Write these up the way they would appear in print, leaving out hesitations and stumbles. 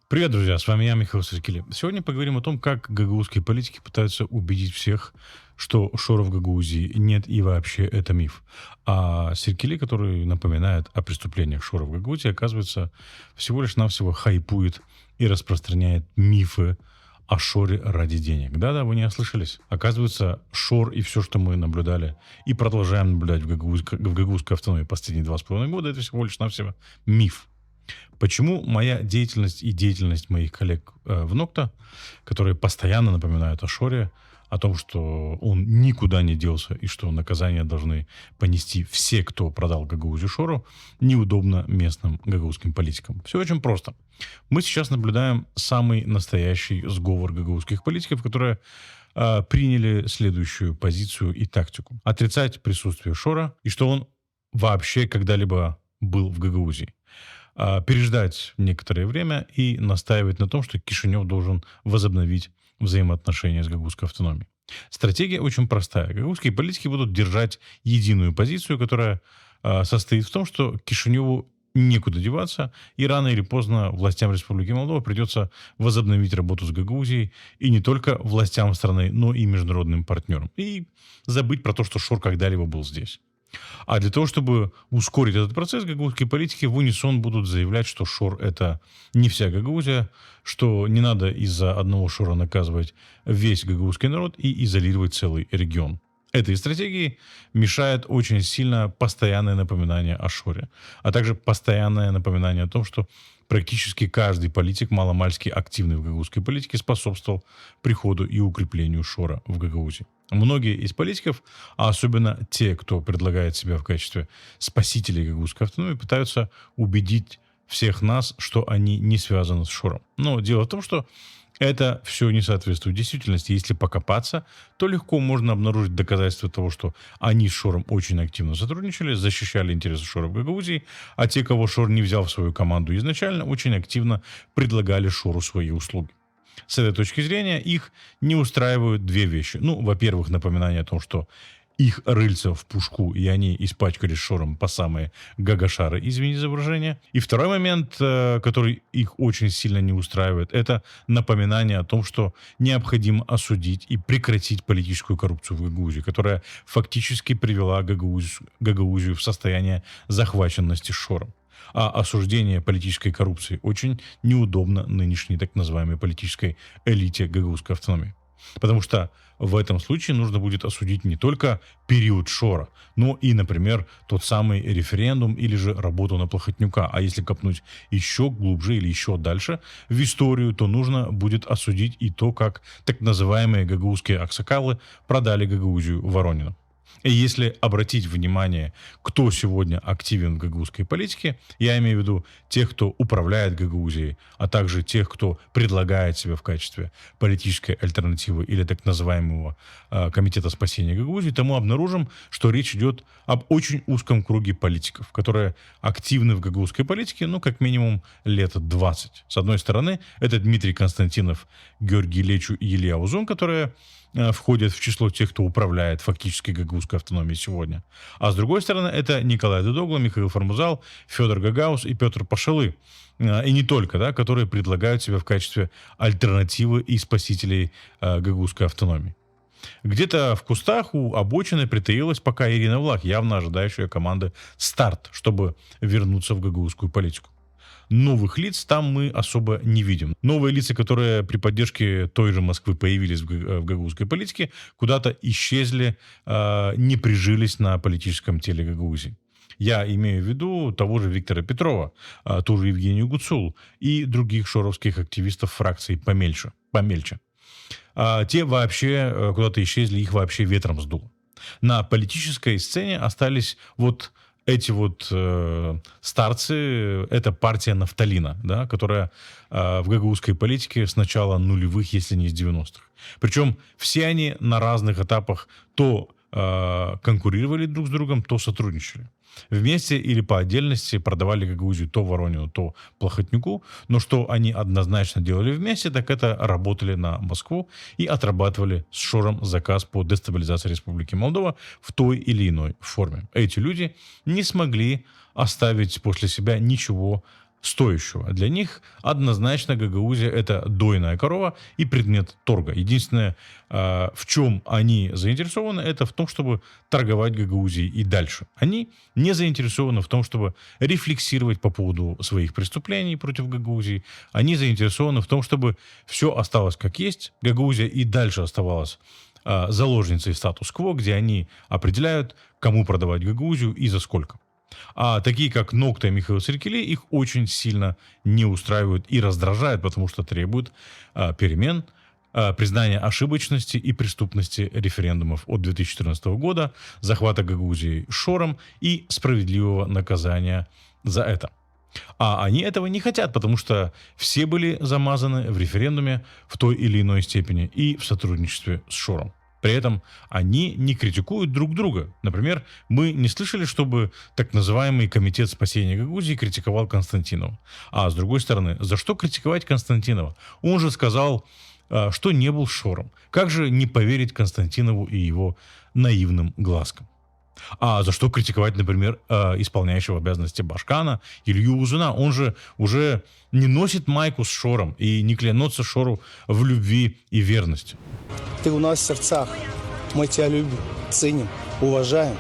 Привет, друзья, с вами я, Михаил Сергеев. Сегодня поговорим о том, как гагаузские политики пытаются убедить всех, что Шора в Гагаузии нет и вообще это миф. А Серкили, который напоминает о преступлениях Шора в Гагаузии, оказывается, всего лишь навсего хайпует и распространяет мифы о Шоре ради денег. Да-да, вы не ослышались. Оказывается, Шор и все, что мы наблюдали и продолжаем наблюдать в Гагаузской автономии последние 2,5 года, это всего лишь навсего миф. Почему моя деятельность и деятельность моих коллег в Нокта, которые постоянно напоминают о Шоре, о том, что он никуда не делся и что наказание должны понести все, кто продал Гагаузию Шору, неудобно местным гагаузским политикам. Все очень просто. Мы сейчас наблюдаем самый настоящий сговор гагаузских политиков, которые приняли следующую позицию и тактику. Отрицать присутствие Шора и что он вообще когда-либо был в Гагаузии, переждать некоторое время и настаивать на том, что Кишинев должен возобновить взаимоотношения с Гагаузской автономией. Стратегия очень простая. Гагаузские политики будут держать единую позицию, которая состоит в том, что Кишиневу некуда деваться, и рано или поздно властям Республики Молдова придется возобновить работу с Гагаузией, и не только властям страны, но и международным партнерам. И забыть про то, что Шор когда-либо был здесь. А для того, чтобы ускорить этот процесс, гагаузские политики в унисон будут заявлять, что Шор — это не вся Гагаузия, что не надо из-за одного Шора наказывать весь гагаузский народ и изолировать целый регион. Этой стратегии мешает очень сильно постоянное напоминание о Шоре, а также постоянное напоминание о том, что практически каждый политик, маломальски активный в гагаузской политике, способствовал приходу и укреплению Шора в Гагаузии. Многие из политиков, а особенно те, кто предлагает себя в качестве спасителей гагаузской автономии, пытаются убедить всех нас, что они не связаны с Шором. Но дело в том, что это все не соответствует действительности. Если покопаться, то легко можно обнаружить доказательства того, что они с Шором очень активно сотрудничали, защищали интересы Шора в Гагаузии, а те, кого Шор не взял в свою команду изначально, очень активно предлагали Шору свои услуги. С этой точки зрения их не устраивают две вещи. Ну, во-первых, напоминание о том, что их рыльца в пушку, и они испачкались Шором по самые гагашары, извините за выражение. И второй момент, который их очень сильно не устраивает, это напоминание о том, что необходимо осудить и прекратить политическую коррупцию в Гагаузии, которая фактически привела Гагаузию в состояние захваченности Шором. А осуждение политической коррупции очень неудобно нынешней так называемой политической элите гагаузской автономии. Потому что в этом случае нужно будет осудить не только период Шора, но и, например, тот самый референдум или же работу на Плохотнюка. А если копнуть еще глубже или еще дальше в историю, то нужно будет осудить и то, как так называемые гагаузские аксакалы продали Гагаузию Воронину. И если обратить внимание, кто сегодня активен в гагаузской политике, я имею в виду тех, кто управляет Гагаузией, а также тех, кто предлагает себя в качестве политической альтернативы или так называемого комитета спасения Гагаузии, то мы обнаружим, что речь идет об очень узком круге политиков, которые активны в гагаузской политике, ну, как минимум, лет 20. С одной стороны, это Дмитрий Константинов, Георгий Лечу и Илья Узун, которые входят в число тех, кто управляет фактически гагаузской автономией сегодня. А с другой стороны, это Николай Дудогла, Михаил Формузал, Федор Гагаус и Петр Пашалы. И не только, да, которые предлагают себя в качестве альтернативы и спасителей гагаузской автономии. Где-то в кустах у обочины притаилась пока Ирина Влах, явно ожидающая команды «Старт», чтобы вернуться в гагаузскую политику. Новых лиц там мы особо не видим. Новые лица, которые при поддержке той же Москвы появились в гагаузской политике, куда-то исчезли, не прижились на политическом теле Гагаузии. Я имею в виду того же Виктора Петрова, ту же Евгению Гуцул и других шоровских активистов фракции помельче. Те вообще куда-то исчезли, их вообще ветром сдуло. На политической сцене остались вот эти вот старцы, это партия Нафталина, да, которая в гагаузской политике с начала нулевых, если не с 90-х. Причем все они на разных этапах то конкурировали друг с другом, то сотрудничали. Вместе или по отдельности продавали Гагаузию то Воронину, то Плохотнюку, но что они однозначно делали вместе, так это работали на Москву и отрабатывали с Шором заказ по дестабилизации Республики Молдова в той или иной форме. Эти люди не смогли оставить после себя ничего стоящего. Для них однозначно Гагаузия — это дойная корова и предмет торга. Единственное, в чем они заинтересованы, это в том, чтобы торговать Гагаузией и дальше. Они не заинтересованы в том, чтобы рефлексировать по поводу своих преступлений против Гагаузии. Они заинтересованы в том, чтобы все осталось как есть. Гагаузия и дальше оставалась заложницей статус-кво, где они определяют, кому продавать Гагаузию и за сколько. А такие, как Нокта и Михаил Серкели, их очень сильно не устраивают и раздражают, потому что требуют перемен, признания ошибочности и преступности референдумов от 2014 года, захвата Гагаузии шором и справедливого наказания за это. А они этого не хотят, потому что все были замазаны в референдуме в той или иной степени и в сотрудничестве с шором. При этом они не критикуют друг друга. Например, мы не слышали, чтобы так называемый Комитет спасения Гагаузии критиковал Константинова. А с другой стороны, за что критиковать Константинова? Он же сказал, что не был шором. Как же не поверить Константинову и его наивным глазкам? А за что критиковать, например, исполняющего обязанности Башкана, Илью Узуна? Он же уже не носит майку с шором и не клянется шору в любви и верности. Ты у нас в сердцах. Мы тебя любим, ценим, уважаем.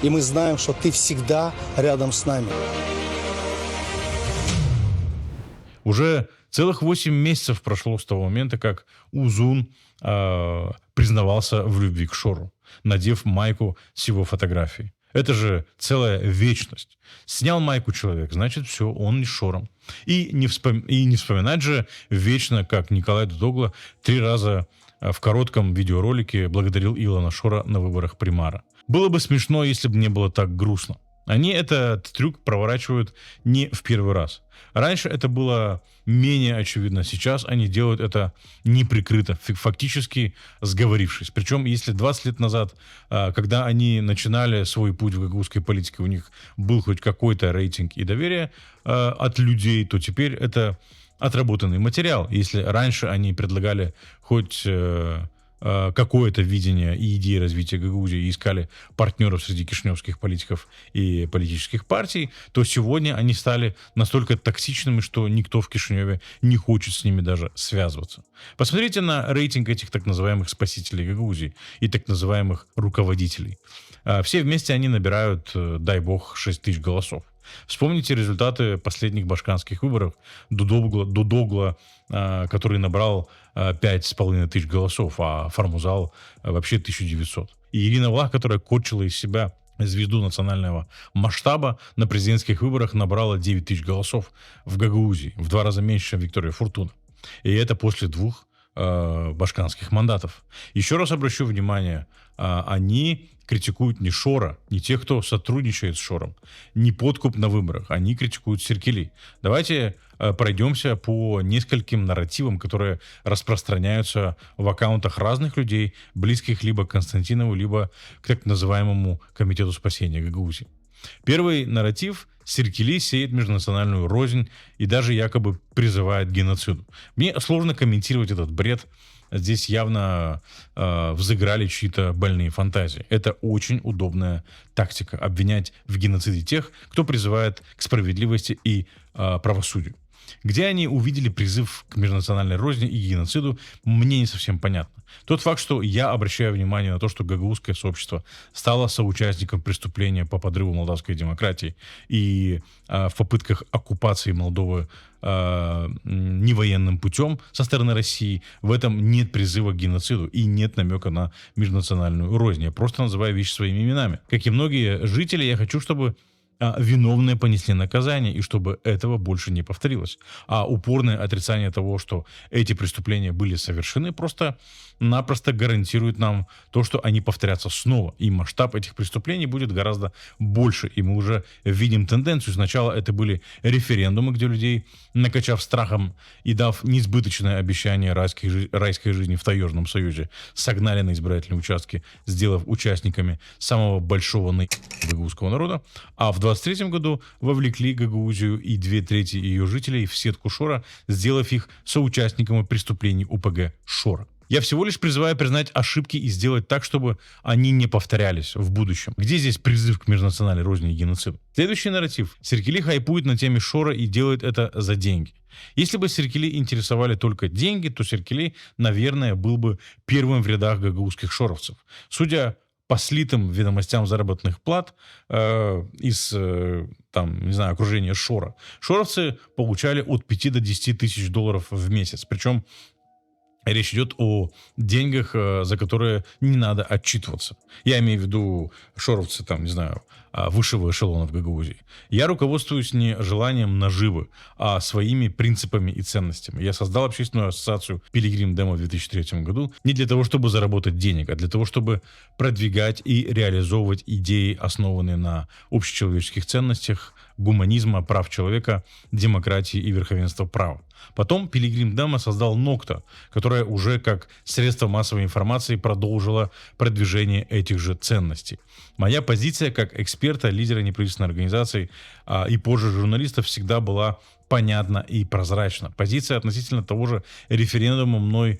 И мы знаем, что ты всегда рядом с нами. Уже целых 8 месяцев прошло с того момента, как Узун признавался в любви к шору, надев майку с его фотографией. Это же целая вечность. Снял майку человек, значит, все, он не шором. И не вспоминать же вечно, как Николай Дудогла 3 раза в коротком видеоролике благодарил Илона Шора на выборах примара. Было бы смешно, если бы не было так грустно. Они этот трюк проворачивают не в первый раз. Раньше это было менее очевидно. Сейчас они делают это неприкрыто, фактически сговорившись. Причем, если 20 лет назад, когда они начинали свой путь в гагаузской политике, у них был хоть какой-то рейтинг и доверие от людей, то теперь это отработанный материал. Если раньше они предлагали хоть какое-то видение и идеи развития Гагаузии и искали партнеров среди кишиневских политиков и политических партий, то сегодня они стали настолько токсичными, что никто в Кишиневе не хочет с ними даже связываться. Посмотрите на рейтинг этих так называемых спасителей Гагаузии и так называемых руководителей. Все вместе они набирают, дай бог, 6 тысяч голосов. Вспомните результаты последних башканских выборов Дудогла, который набрал 5500 голосов, а Формузал вообще 1900. И Ирина Влах, которая корчила из себя звезду национального масштаба, на президентских выборах набрала 9000 голосов в Гагаузии, в 2 раза меньше, чем Виктория Фортуна. И это после 2 башканских мандатов. Еще раз обращу внимание, они критикуют не Шора, не тех, кто сотрудничает с Шором, не подкуп на выборах. Они критикуют Серкели. Давайте пройдемся по нескольким нарративам, которые распространяются в аккаунтах разных людей, близких либо к Константинову, либо к так называемому Комитету спасения Гагаузии. Первый нарратив: Серкели сеет межнациональную рознь и даже якобы призывает к геноциду. Мне сложно комментировать этот бред. Здесь явно взыграли чьи-то больные фантазии. Это очень удобная тактика — обвинять в геноциде тех, кто призывает к справедливости и правосудию. Где они увидели призыв к межнациональной розни и геноциду, мне не совсем понятно. Тот факт, что я обращаю внимание на то, что гагаузское сообщество стало соучастником преступления по подрыву молдавской демократии и в попытках оккупации Молдовы невоенным путем со стороны России, в этом нет призыва к геноциду и нет намека на межнациональную рознь. Я просто называю вещи своими именами. Как и многие жители, я хочу, чтобы виновные понесли наказание, и чтобы этого больше не повторилось. А упорное отрицание того, что эти преступления были совершены, просто-напросто гарантирует нам то, что они повторятся снова. И масштаб этих преступлений будет гораздо больше. И мы уже видим тенденцию. Сначала это были референдумы, где людей, накачав страхом и дав несбыточное обещание райской жизни в Таежном Союзе, согнали на избирательные участки, сделав участниками самого большого гагаузского народа. А в 2023 году вовлекли Гагаузию и 2/3 ее жителей в сетку Шора, сделав их соучастниками преступлений ОПГ Шора. Я всего лишь призываю признать ошибки и сделать так, чтобы они не повторялись в будущем. Где здесь призыв к межнациональной розни и геноциду? Следующий нарратив. Серкели хайпует на теме Шора и делает это за деньги. Если бы Серкели интересовали только деньги, то Серкели, наверное, был бы первым в рядах гагаузских шоровцев. Судя по слитым ведомостям заработных плат там, не знаю, окружения Шора, шоровцы получали от 5 до 10 тысяч долларов в месяц. Причем речь идет о деньгах, за которые не надо отчитываться. Я имею в виду шоровцы, там, не знаю, высшего эшелона в Гагаузии. Я руководствуюсь не желанием наживы, а своими принципами и ценностями. Я создал общественную ассоциацию «Пилигрим Демо» в 2003 году не для того, чтобы заработать денег, а для того, чтобы продвигать и реализовывать идеи, основанные на общечеловеческих ценностях, гуманизма, прав человека, демократии и верховенства права. Потом Пилигрим Демо создал Нокта, которая уже как средство массовой информации продолжила продвижение этих же ценностей. Моя позиция как эксперта, лидера неправительственной организации и позже журналиста всегда была понятна и прозрачна. Позиция относительно того же референдума мной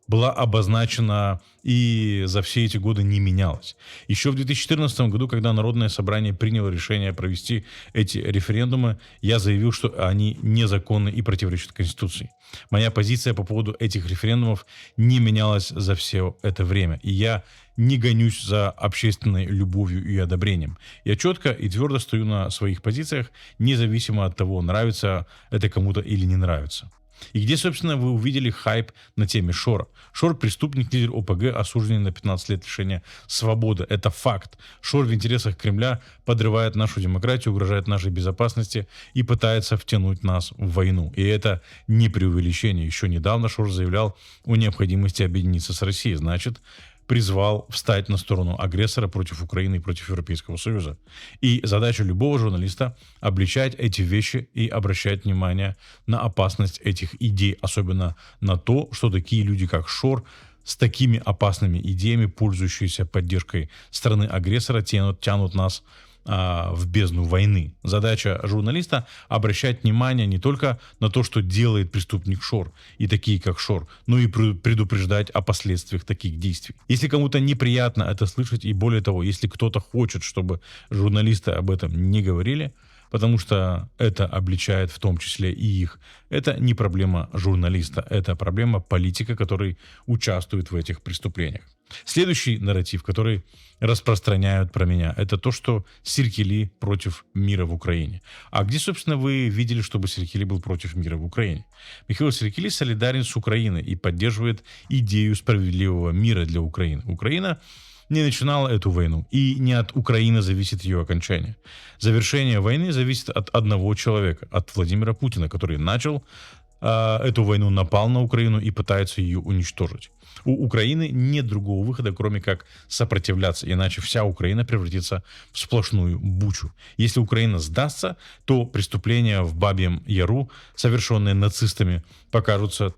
была обозначена и за все эти годы не менялась. Еще в 2014 году, когда Народное собрание приняло решение провести эти референдумы, я заявил, что они незаконны и противоречат Конституции. Моя позиция по поводу этих референдумов не менялась за все это время, и я не гонюсь за общественной любовью и одобрением. Я четко и твердо стою на своих позициях, независимо от того, нравится это кому-то или не нравится. И где, собственно, вы увидели хайп на теме Шора? Шор — преступник, лидер ОПГ, осужденный на 15 лет лишения свободы. Это факт. Шор в интересах Кремля подрывает нашу демократию, угрожает нашей безопасности и пытается втянуть нас в войну. И это не преувеличение. Еще недавно Шор заявлял о необходимости объединиться с Россией. Значит, призвал встать на сторону агрессора против Украины и против Европейского Союза. И задача любого журналиста — обличать эти вещи и обращать внимание на опасность этих идей, особенно на то, что такие люди, как Шор, с такими опасными идеями, пользующиеся поддержкой страны-агрессора, тянут нас в бездну войны. Задача журналиста — обращать внимание не только на то, что делает преступник Шор и такие, как Шор, но и предупреждать о последствиях таких действий. Если кому-то неприятно это слышать, и более того, если кто-то хочет, чтобы журналисты об этом не говорили, потому что это обличает в том числе и их, это не проблема журналиста, это проблема политика, который участвует в этих преступлениях. Следующий нарратив, который распространяют про меня, это то, что Серкели против мира в Украине. А где, собственно, вы видели, чтобы Серкели был против мира в Украине? Михаил Серкели солидарен с Украиной и поддерживает идею справедливого мира для Украины. Украина не начинала эту войну, и не от Украины зависит ее окончание. Завершение войны зависит от одного человека, от Владимира Путина, который начал эту войну, напал на Украину и пытается ее уничтожить. У Украины нет другого выхода, кроме как сопротивляться, иначе вся Украина превратится в сплошную бучу. Если Украина сдастся, то преступления в Бабьем Яру, совершенные нацистами, покажутся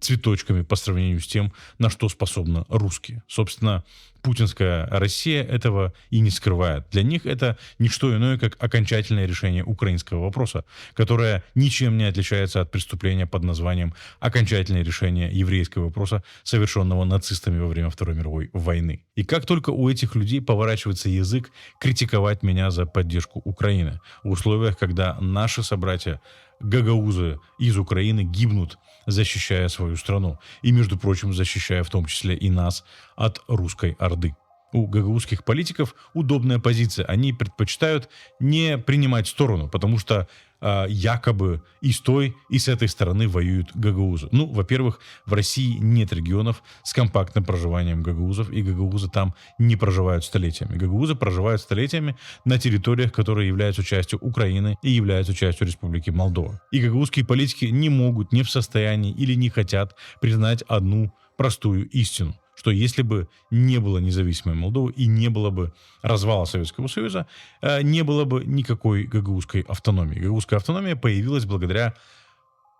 цветочками по сравнению с тем, на что способны русские. Собственно, путинская Россия этого и не скрывает. Для них это не что иное, как окончательное решение украинского вопроса, которое ничем не отличается от преступления под названием «окончательное решение еврейского вопроса, совершенного нацистами во время Второй мировой войны». И как только у этих людей поворачивается язык критиковать меня за поддержку Украины в условиях, когда наши собратья гагаузы из Украины гибнут, защищая свою страну. И, между прочим, защищая в том числе и нас от русской орды. У гагаузских политиков удобная позиция. Они предпочитают не принимать сторону, потому что якобы и с той, и с этой стороны воюют гагаузы. Ну, во-первых, в России нет регионов с компактным проживанием гагаузов, и гагаузы там не проживают столетиями. Гагаузы проживают столетиями на территориях, которые являются частью Украины и являются частью Республики Молдова. И гагаузские политики не могут, не в состоянии или не хотят признать одну простую истину, что если бы не было независимой Молдовы и не было бы развала Советского Союза, не было бы никакой гагаузской автономии. Гагаузская автономия появилась благодаря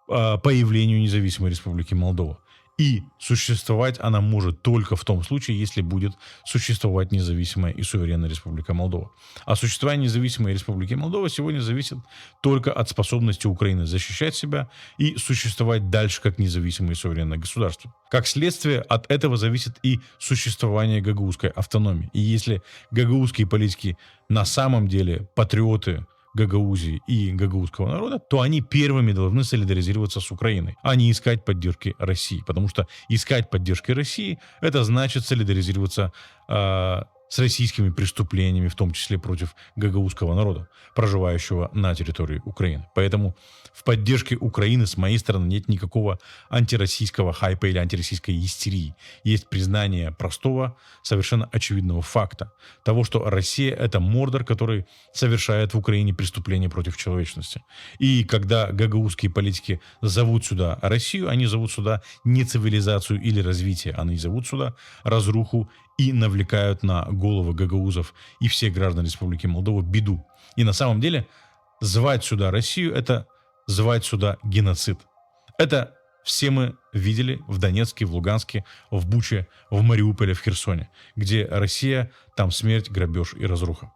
появлению независимой Республики Молдова. И существовать она может только в том случае, если будет существовать независимая и суверенная Республика Молдова. А существование независимой Республики Молдова сегодня зависит только от способности Украины защищать себя и существовать дальше как независимое и суверенное государство. Как следствие, от этого зависит и существование гагаузской автономии. И если гагаузские политики на самом деле патриоты Гагаузии и гагаузского народа, то они первыми должны солидаризироваться с Украиной, а не искать поддержки России. Потому что искать поддержки России — это значит солидаризироваться с российскими преступлениями, в том числе против гагаузского народа, проживающего на территории Украины. Поэтому в поддержке Украины с моей стороны нет никакого антироссийского хайпа или антироссийской истерии. Есть признание простого, совершенно очевидного факта того, что Россия — это Мордор, который совершает в Украине преступления против человечности. И когда гагаузские политики зовут сюда Россию, они зовут сюда не цивилизацию или развитие, они зовут сюда разруху и навлекают на головы гагаузов и всех граждан Республики Молдова беду. И на самом деле звать сюда Россию — это звать сюда геноцид. Это все мы видели в Донецке, в Луганске, в Буче, в Мариуполе, в Херсоне, где Россия, там смерть, грабеж и разруха.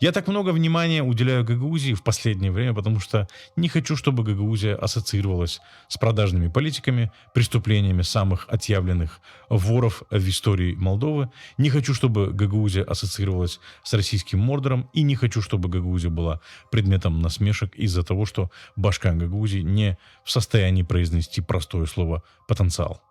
Я так много внимания уделяю Гагаузии в последнее время, потому что не хочу, чтобы Гагаузия ассоциировалась с продажными политиками, преступлениями самых отъявленных воров в истории Молдовы. Не хочу, чтобы Гагаузия ассоциировалась с российским Мордором. И не хочу, чтобы Гагаузия была предметом насмешек из-за того, что башка Гагаузии не в состоянии произнести простое слово «потенциал».